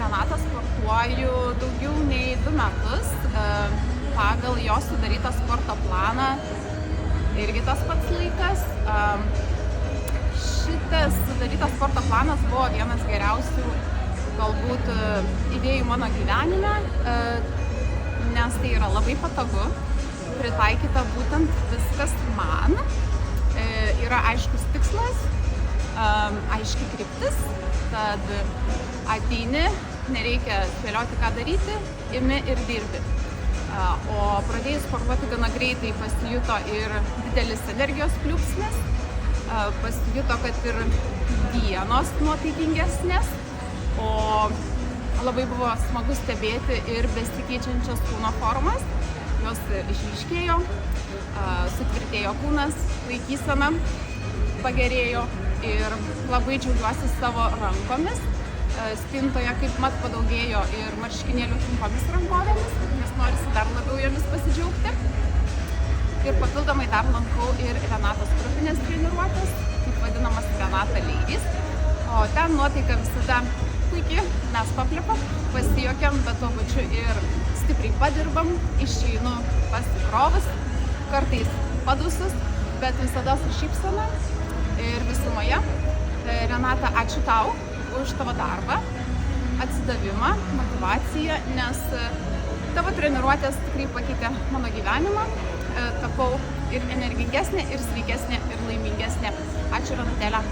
Renatą sportuoju daugiau nei 2 metus. Pagal jos sudarytą sporto planą irgi tas pats laikas. Šitas sudarytas sporto planas buvo vienas geriausių galbūt idėjų mano gyvenime, nes tai yra labai patogu, pritaikyta būtent viskas man. Yra aiškus tikslas, aiški kryptis, tad ateini, nereikia spėlioti, ką daryti, imi ir dirbi. O pradėjus sportuoti gana greitai pasijuto ir didelis energijos pliūpsnis, pasijuto, kad ir dienos nuotaikingesnės, o labai buvo smagu stebėti ir besikeičiančias kūno formas, jos išryškėjo, sutvirtėjo kūnas, laikysena pagerėjo ir labai džiaugiuosi savo rankomis. Spintoje kaip mat padaugėjo ir marškinėlių trumpomis rankovėmis, nes norisi dar labiau jomis pasidžiaugti. Ir papildomai dar lankau ir Renatos grupinės treniruotės, taip vadinamas Renata Ladies. O ten nuotaika visada puikiai, mes paplepam, pasijuokiam, bet tuo pačiu ir stipriai padirbam, išeinu pasikrovus, kartais padusus, bet visada su šypsena. Ir visumoje, Renata, ačiū tau už tavo darbą, atsidavimą, motyvaciją, nes tavo treniruotės tikrai pakeitė mano gyvenimą. Tapau ir energingesnė, ir sveikesnė, ir laimingesnė. Ačiū, Renatėle.